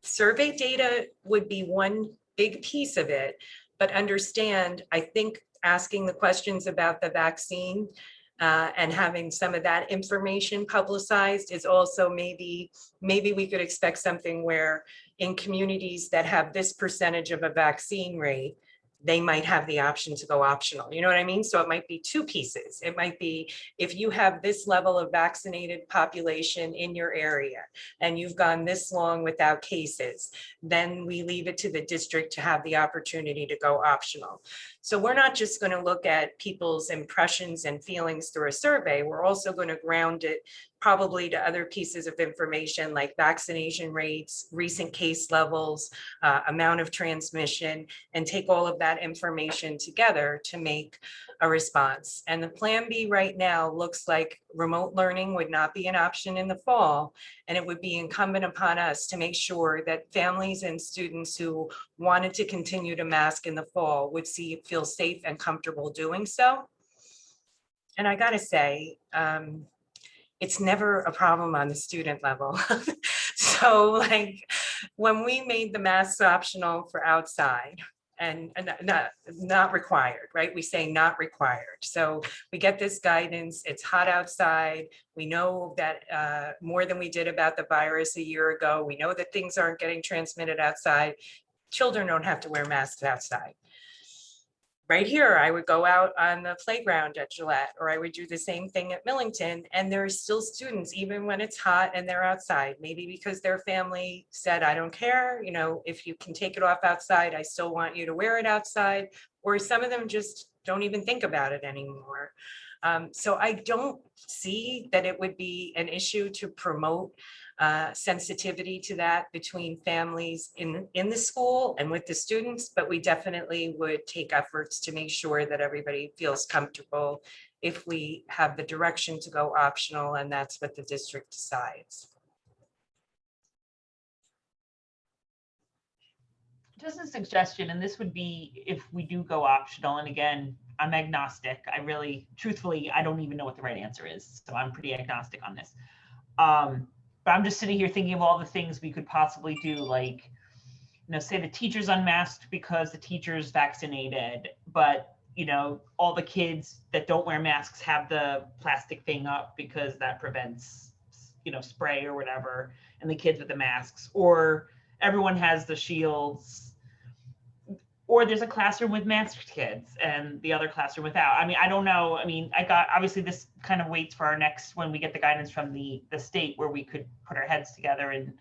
S1: survey data would be one big piece of it. But understand, I think asking the questions about the vaccine and having some of that information publicized is also maybe we could expect something where in communities that have this percentage of a vaccine rate, they might have the option to go optional. You know what I mean? So it might be two pieces. It might be if you have this level of vaccinated population in your area and you've gone this long without cases, then we leave it to the district to have the opportunity to go optional. So we're not just going to look at people's impressions and feelings through a survey. We're also going to ground it probably to other pieces of information like vaccination rates, recent case levels, amount of transmission, and take all of that information together to make a response. And the plan B right now looks like remote learning would not be an option in the fall, and it would be incumbent upon us to make sure that families and students who wanted to continue to mask in the fall would feel safe and comfortable doing so. And I gotta say, it's never a problem on the student level. So like when we made the masks optional for outside and not required, right? We say not required. So we get this guidance, it's hot outside. We know that more than we did about the virus a year ago. We know that things aren't getting transmitted outside. Children don't have to wear masks outside. Right here, I would go out on the playground at Gillette, or I would do the same thing at Millington, and there are still students, even when it's hot and they're outside, maybe because their family said, I don't care, you know, if you can take it off outside, I still want you to wear it outside, or some of them just don't even think about it anymore. So I don't see that it would be an issue to promote sensitivity to that between families in the school and with the students, but we definitely would take efforts to make sure that everybody feels comfortable if we have the direction to go optional, and that's what the district decides.
S4: Just a suggestion, and this would be if we do go optional, and again, I'm agnostic. Truthfully, I don't even know what the right answer is. So I'm pretty agnostic on this. But I'm just sitting here thinking of all the things we could possibly do, like, you know, say the teacher's unmasked because the teacher's vaccinated, but, you know, all the kids that don't wear masks have the plastic thing up because that prevents, you know, spray or whatever, and the kids with the masks, or everyone has the shields, or there's a classroom with masked kids and the other classroom without. I mean, I don't know. I mean, obviously this kind of waits for our next, when we get the guidance from the state, where we could put our heads together and,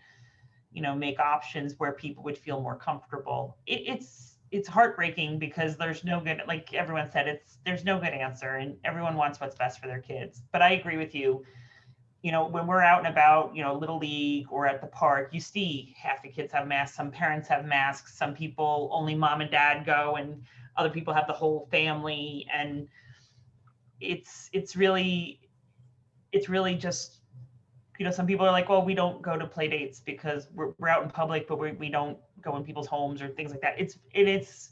S4: you know, make options where people would feel more comfortable. It's heartbreaking because there's no good, like everyone said, there's no good answer, and everyone wants what's best for their kids. But I agree with you. You know, when we're out and about, you know, Little League or at the park, you see half the kids have masks, some parents have masks, some people, only mom and dad go, and other people have the whole family. And it's really just, you know, some people are like, well, we don't go to play dates because we're out in public, but we don't go in people's homes or things like that. It's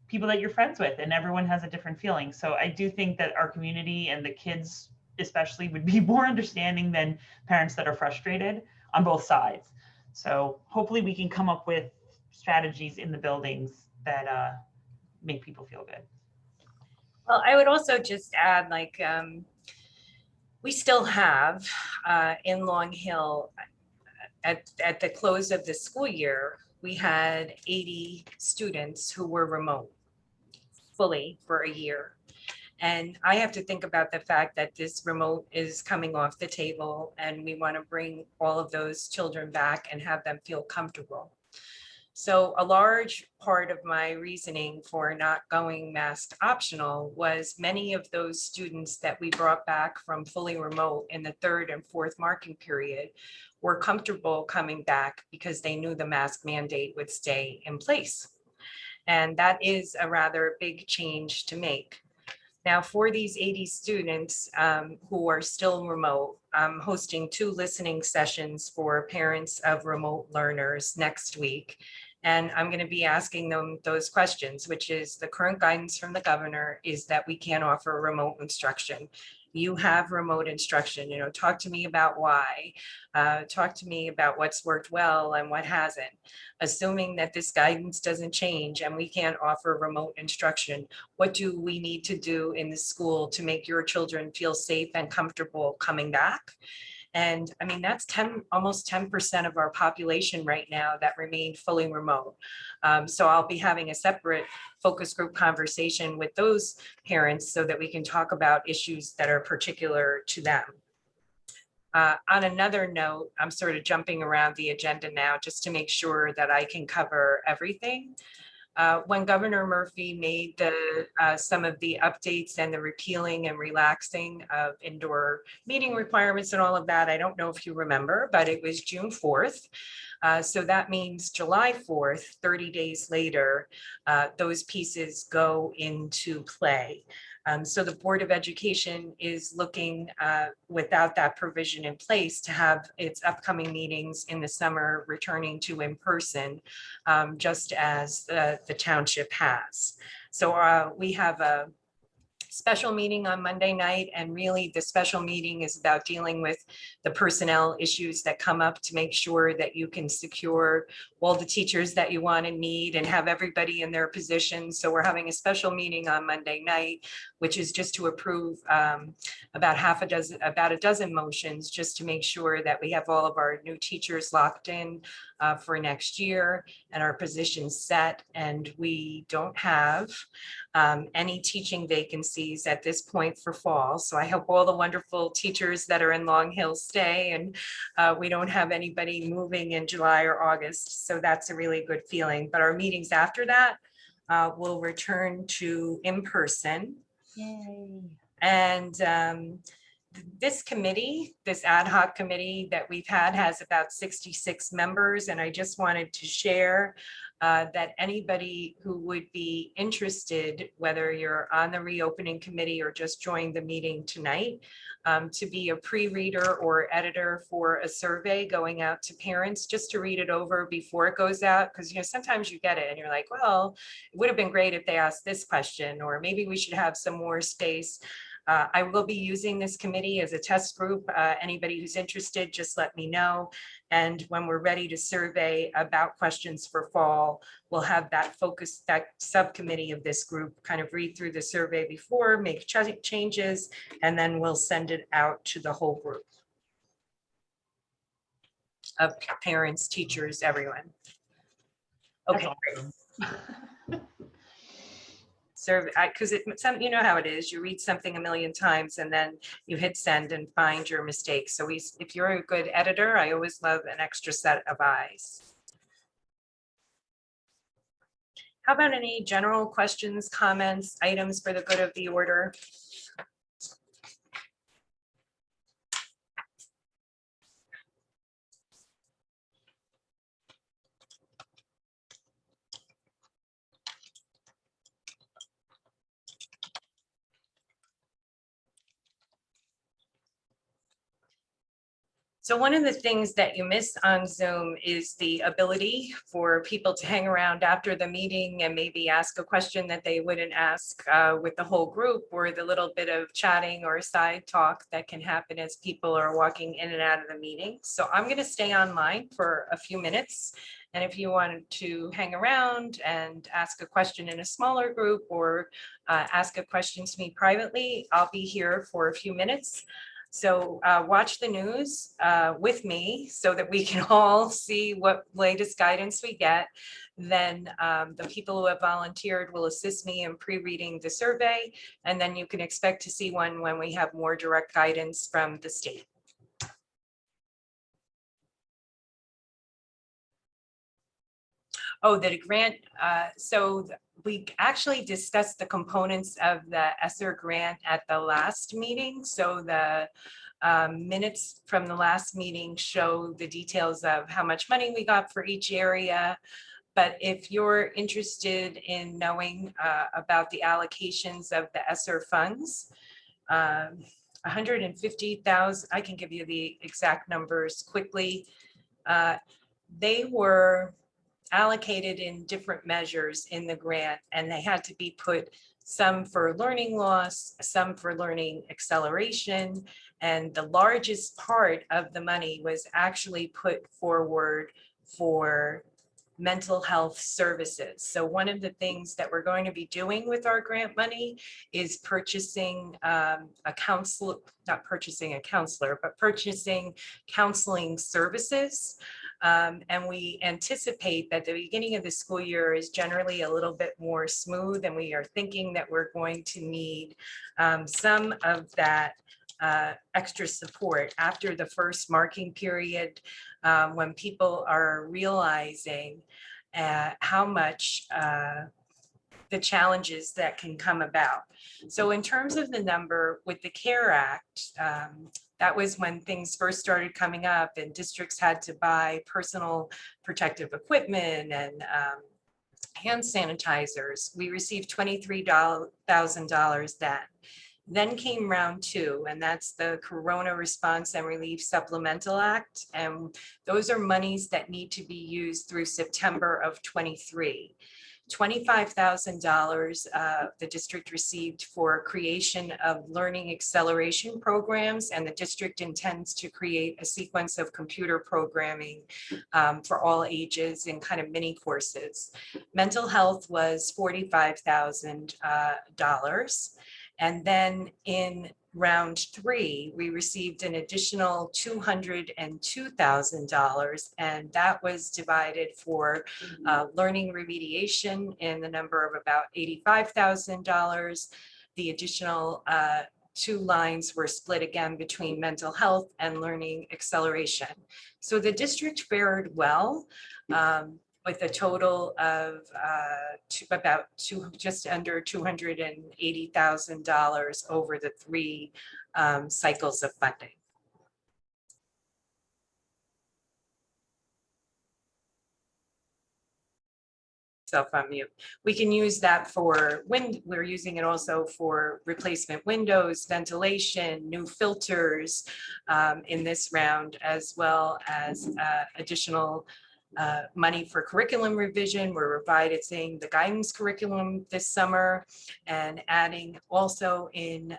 S4: people that you're friends with, and everyone has a different feeling. So I do think that our community and the kids especially would be more understanding than parents that are frustrated on both sides. So hopefully we can come up with strategies in the buildings that make people feel good.
S1: Well, I would also just add, like, We still have in Long Hill, at the close of the school year, we had 80 students who were remote fully for a year. And I have to think about the fact that this remote is coming off the table and we want to bring all of those children back and have them feel comfortable. So a large part of my reasoning for not going masked optional was many of those students that we brought back from fully remote in the third and fourth marking period were comfortable coming back because they knew the mask mandate would stay in place. And that is a rather big change to make. Now, for these 80 students who are still remote, I'm hosting 2 listening sessions for parents of remote learners next week. And I'm going to be asking them those questions, which is the current guidance from the governor is that we can't offer remote instruction. You have remote instruction, talk to me about why, talk to me about what's worked well and what hasn't. Assuming that this guidance doesn't change and we can't offer remote instruction, what do we need to do in the school to make your children feel safe and comfortable coming back? And I mean, that's almost 10% of our population right now that remain fully remote. So I'll be having a separate focus group conversation with those parents so that we can talk about issues that are particular to them. On another note, I'm sort of jumping around the agenda now just to make sure that I can cover everything. When Governor Murphy made some of the updates and the repealing and relaxing of indoor meeting requirements and all of that, I don't know if you remember, but it was June 4th. So that means July 4th, 30 days later, those pieces go into play. So the Board of Education is looking without that provision in place to have its upcoming meetings in the summer returning to in person, just as the township has. So we have a special meeting on Monday night, and really the special meeting is about dealing with the personnel issues that come up to make sure that you can secure all the teachers that you want and need and have everybody in their positions. So we're having a special meeting on Monday night, which is just to approve about a dozen motions just to make sure that we have all of our new teachers locked in for next year and our positions set, and we don't have any teaching vacancies at this point for fall. So I hope all the wonderful teachers that are in Long Hill stay, and we don't have anybody moving in July or August. So that's a really good feeling. But our meetings after that will return to in person.
S4: Yay.
S1: And this committee, this ad hoc committee that we've had has about 66 members. And I just wanted to share that anybody who would be interested, whether you're on the reopening committee or just joined the meeting tonight, to be a pre-reader or editor for a survey going out to parents, just to read it over before it goes out. Because sometimes you get it and you're like, well, it would have been great if they asked this question, or maybe we should have some more space. I will be using this committee as a test group. Anybody who's interested, just let me know. And when we're ready to survey about questions for fall, we'll have that subcommittee of this group kind of read through the survey before, make changes, and then we'll send it out to the whole group of parents, teachers, everyone. Okay, great. Because you know how it is, you read something a million times and then you hit send and find your mistakes. So if you're a good editor, I always love an extra set of eyes. How about any general questions, comments, items for the good of the order? So one of the things that you miss on Zoom is the ability for people to hang around after the meeting and maybe ask a question that they wouldn't ask with the whole group, or the little bit of chatting or side talk that can happen as people are walking in and out of the meeting. So I'm going to stay online for a few minutes. And if you wanted to hang around and ask a question in a smaller group, or ask a question to me privately, I'll be here for a few minutes. So watch the news with me so that we can all see what latest guidance we get. Then the people who have volunteered will assist me in pre-reading the survey, and then you can expect to see one when we have more direct guidance from the state. Oh, the grant, we actually discussed the components of the ESSER grant at the last meeting. So the minutes from the last meeting show the details of how much money we got for each area. But if you're interested in knowing about the allocations of the ESSER funds, 150,000, I can give you the exact numbers quickly. They were allocated in different measures in the grant, and they had to be put, some for learning loss, some for learning acceleration, and the largest part of the money was actually put forward for mental health services. So one of the things that we're going to be doing with our grant money is purchasing a counselor, not purchasing a counselor, but purchasing counseling services. And we anticipate that the beginning of the school year is generally a little bit more smooth, and we are thinking that we're going to need some of that extra support after the first marking period, when people are realizing how much the challenges that can come about. So in terms of the number with the CARE Act, that was when things first started coming up and districts had to buy personal protective equipment and hand sanitizers. We received $23,000 then. Then came round two, and that's the Corona Response and Relief Supplemental Act. And those are monies that need to be used through September of 23. $25,000 the district received for creation of learning acceleration programs, and the district intends to create a sequence of computer programming for all ages in kind of mini courses. Mental health was $45,000. And then in round three, we received an additional $202,000, and that was divided for learning remediation in the number of about $85,000. The additional two lines were split again between mental health and learning acceleration. So the district fared well, with a total of just under $280,000 over the three cycles of funding. Self on mute. We can use that for we're using it also for replacement windows, ventilation, new filters in this round, as well as additional money for curriculum revision. We're revising the guidance curriculum this summer and adding also in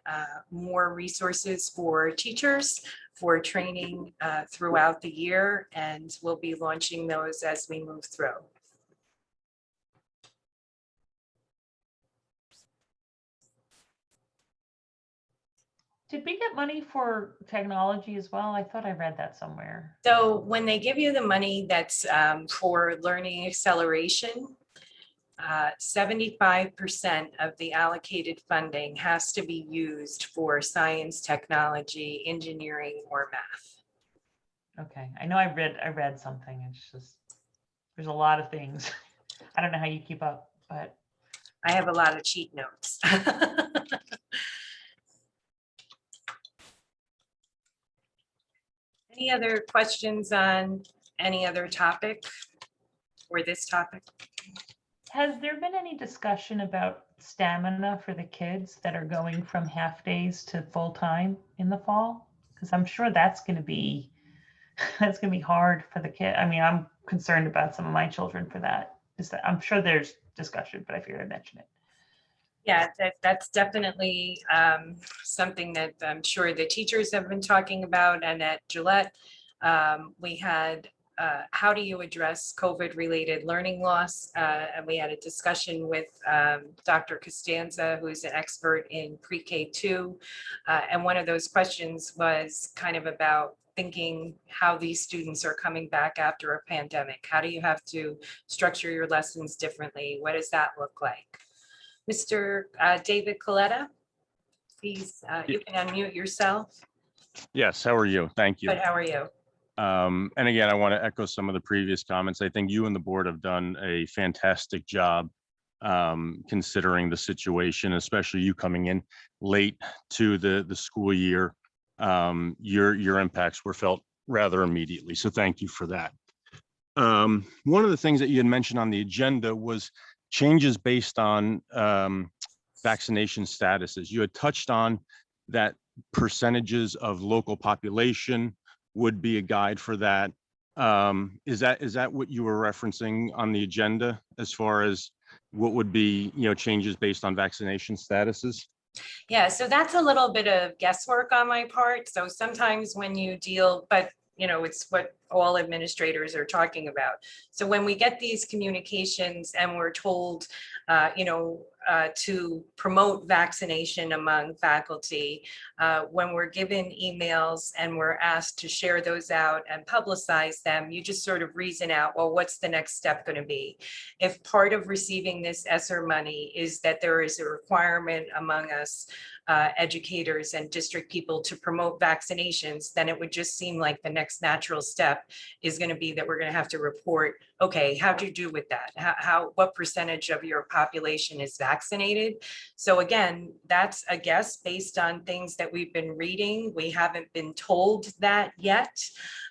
S1: more resources for teachers for training throughout the year, and we'll be launching those as we move through.
S4: Did we get money for technology as well? I thought I read that somewhere.
S1: So when they give you the money that's for learning acceleration, 75% of the allocated funding has to be used for science, technology, engineering, or math.
S4: Okay, I know I read something. It's just, there's a lot of things. I don't know how you keep up, but
S1: I have a lot of cheat notes. Any other questions on any other topic or this topic?
S4: has there been any discussion about stamina for the kids that are going from half days to full time in the fall? Because I'm sure that's going to be hard for the kid. I mean, I'm concerned about some of my children for that. I'm sure there's discussion, but I figured I'd mention it.
S1: Yeah, that's definitely something that I'm sure the teachers have been talking about. And at Gillette, we had how do you address COVID-related learning loss? And we had a discussion with Dr. Costanza, who's an expert in pre-K2. And one of those questions was kind of about thinking how these students are coming back after a pandemic. How do you have to structure your lessons differently? What does that look like? Mr. David Coletta, please, you can unmute yourself.
S7: Yes, how are you? Thank you.
S1: But how are you?
S7: And again, I want to echo some of the previous comments. I think you and the board have done a fantastic job considering the situation, especially you coming in late to the school year. Your impacts were felt rather immediately. So thank you for that. One of the things that you had mentioned on the agenda was changes based on vaccination statuses. You had touched on that percentages of local population would be a guide for that. Is that what you were referencing on the agenda as far as what would be, changes based on vaccination statuses?
S1: Yeah, so that's a little bit of guesswork on my part. So sometimes when you deal, but it's what all administrators are talking about. So when we get these communications and we're told, to promote vaccination among faculty, when we're given emails and we're asked to share those out and publicize them, you just sort of reason out, well, what's the next step going to be? If part of receiving this ESSER money is that there is a requirement among us educators and district people to promote vaccinations, then it would just seem like the next natural step is going to be that we're going to have to report, okay, how'd you do with that? What percentage of your population is vaccinated? So again, that's a guess based on things that we've been reading. We haven't been told that yet,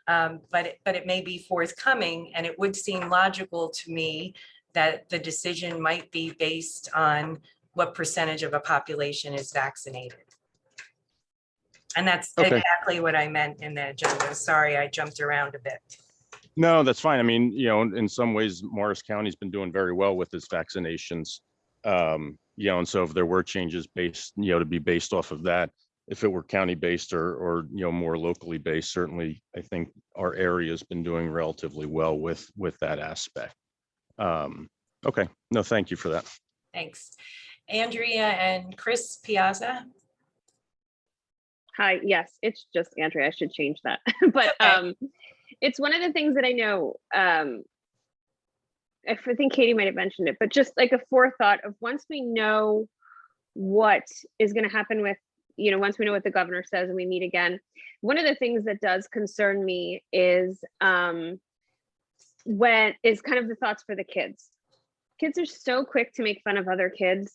S1: but it may be forthcoming, and it would seem logical to me that the decision might be based on what percentage of a population is vaccinated. And that's
S7: Okay.
S1: exactly what I meant in the agenda. Sorry, I jumped around a bit.
S7: No, that's fine. I mean, in some ways, Morris County's been doing very well with its vaccinations. And so if there were changes based, to be based off of that, if it were county-based or more locally based, certainly I think our area has been doing relatively well with that aspect. Okay, no, thank you for that.
S1: Thanks. Andrea and Chris Piazza.
S8: Hi, yes, it's just Andrea. I should change that. But
S1: Okay.
S8: it's one of the things that I know, I think Katie might have mentioned it, but just like a forethought of once we know what is going to happen with, once we know what the governor says and we meet again, one of the things that does concern me is kind of the thoughts for the kids. Kids are so quick to make fun of other kids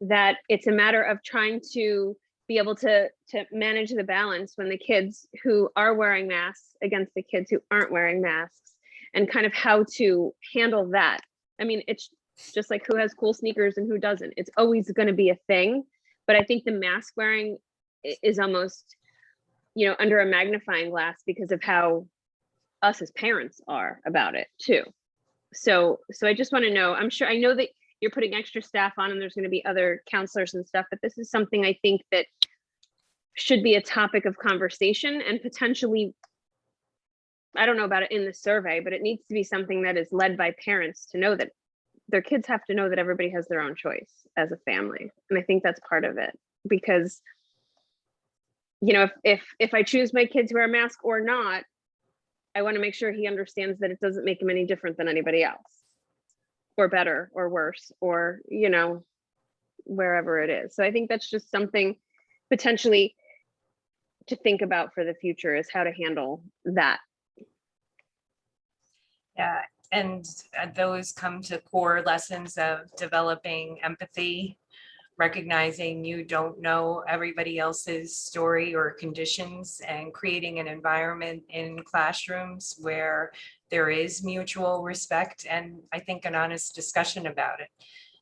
S8: that it's a matter of trying to be able to manage the balance when the kids who are wearing masks against the kids who aren't wearing masks, and kind of how to handle that. I mean, it's just like who has cool sneakers and who doesn't. It's always going to be a thing, but I think the mask wearing is almost, under a magnifying glass because of how us as parents are about it too. So I just want to know, I know that you're putting extra staff on and there's going to be other counselors and stuff, but this is something I think that should be a topic of conversation and potentially, I don't know about it in the survey, but it needs to be something that is led by parents to know that their kids have to know that everybody has their own choice as a family. And I think that's part of it, because, if I choose my kid to wear a mask or not, I want to make sure he understands that it doesn't make him any different than anybody else, or better or worse, or, wherever it is. So I think that's just something potentially to think about for the future, is how to handle that.
S1: Yeah, and those come to core lessons of developing empathy, recognizing you don't know everybody else's story or conditions, and creating an environment in classrooms where there is mutual respect and I think an honest discussion about it.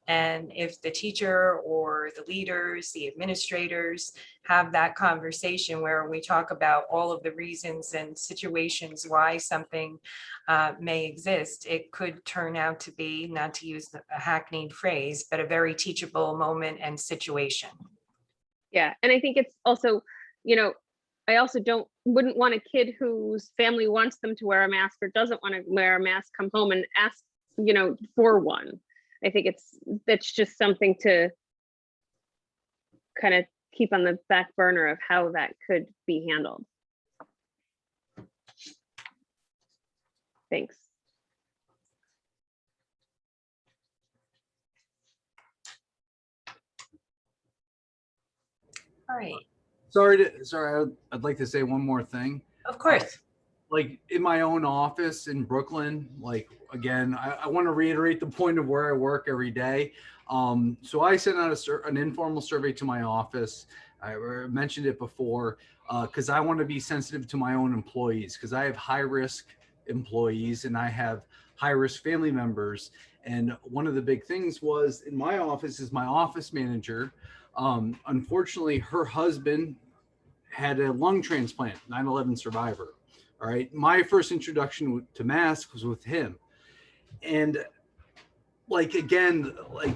S1: And if the teacher or the leaders, the administrators have that conversation where we talk about all of the reasons and situations why something may exist, it could turn out to be, not to use a hackneyed phrase, but a very teachable moment and situation.
S8: Yeah. And I think it's also, I also don't wouldn't want a kid whose family wants them to wear a mask or doesn't want to wear a mask come home and ask, for one. I think that's just something to kind of keep on the back burner of how that could be handled. Thanks.
S1: All right,
S3: Sorry, I'd like to say one more thing.
S1: of course.
S3: Like in my own office in Brooklyn, like again, I want to reiterate the point of where I work every day. So I sent out an informal survey to my office. I mentioned it before because I want to be sensitive to my own employees because I have high risk employees and I have high risk family members. And one of the big things was in my office is my office manager. Unfortunately, her husband had a lung transplant, 9/11 survivor. All right. My first introduction to masks was with him. And like, again, like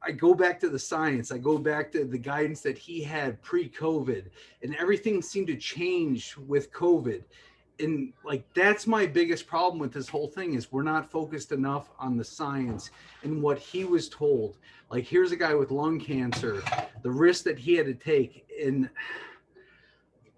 S3: I go back to the science, I go back to the guidance that he had pre-COVID, and everything seemed to change with COVID. And like, that's my biggest problem with this whole thing is we're not focused enough on the science and what he was told. Like, here's a guy with lung cancer, the risk that he had to take. And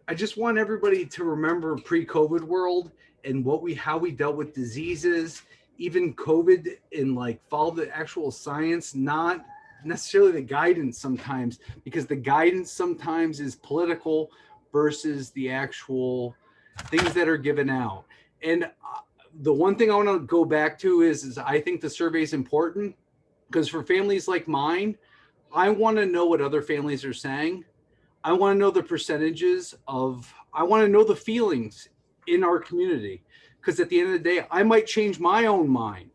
S3: I just want everybody to remember pre-COVID world and how we dealt with diseases, even COVID, and like follow the actual science, not necessarily the guidance sometimes, because the guidance sometimes is political versus the actual things that are given out. And the one thing I want to go back to is I think the survey is important because for families like mine, I want to know what other families are saying. I want to know the percentages I want to know the feelings in our community, because at the end of the day, I might change my own mind.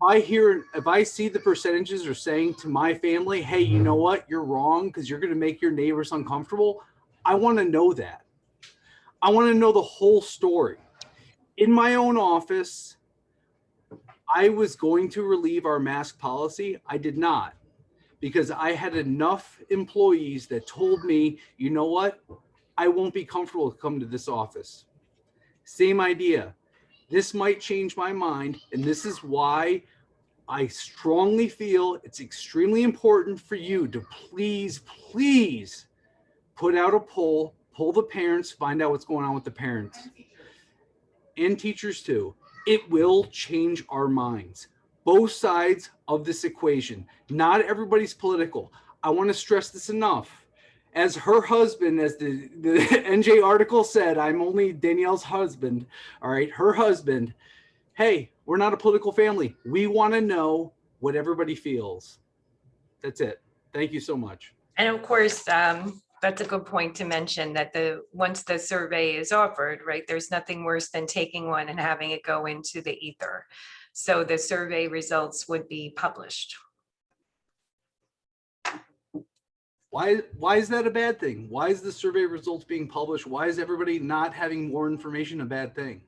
S3: If I see the percentages are saying to my family, hey, you know what, you're wrong because you're going to make your neighbors uncomfortable. I want to know that. I want to know the whole story. In my own office, I was going to relieve our mask policy. I did not, because I had enough employees that told me, you know what, I won't be comfortable to come to this office. Same idea. This might change my mind. And this is why I strongly feel it's extremely important for you to please put out a poll, poll the parents, find out what's going on with the parents and teachers too. It will change our minds. Both sides of this equation. Not everybody's political. I want to stress this enough. As her husband, as the NJ article said, I'm only Danielle's husband. All right, her husband. Hey, we're not a political family. We want to know what everybody feels. That's it. Thank you so much.
S1: And of course, that's a good point to mention that once the survey is offered, right, there's nothing worse than taking one and having it go into the ether. So the survey results would be published.
S3: Why is that a bad thing? Why is the survey results being published? Why is everybody not having more information a bad thing?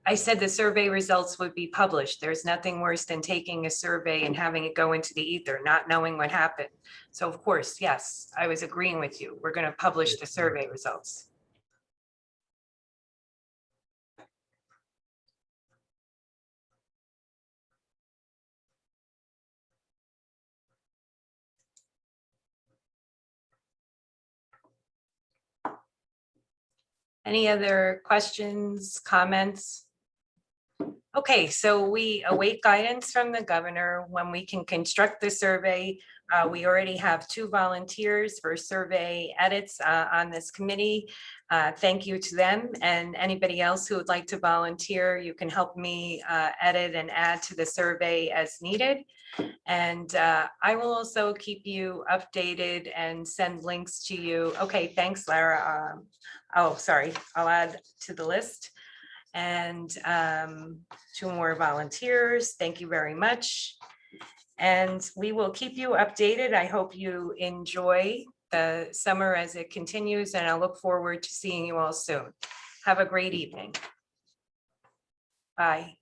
S1: I said the survey results would be published. There's nothing worse than taking a survey and having it go into the ether, not knowing what happened. So of course, yes, I was agreeing with you. We're going to publish the survey results. Any other questions, comments? Okay, so we await guidance from the governor when we can construct the survey. We already have 2 volunteers for survey edits on this committee. Thank you to them, and anybody else who would like to volunteer, you can help me edit and add to the survey as needed. And I will also keep you updated and send links to you. Okay, thanks, Lara. Oh, sorry, I'll add to the list. And 2 more volunteers. Thank you very much. And we will keep you updated. I hope you enjoy the summer as it continues, and I look forward to seeing you all soon. Have a great evening. Bye.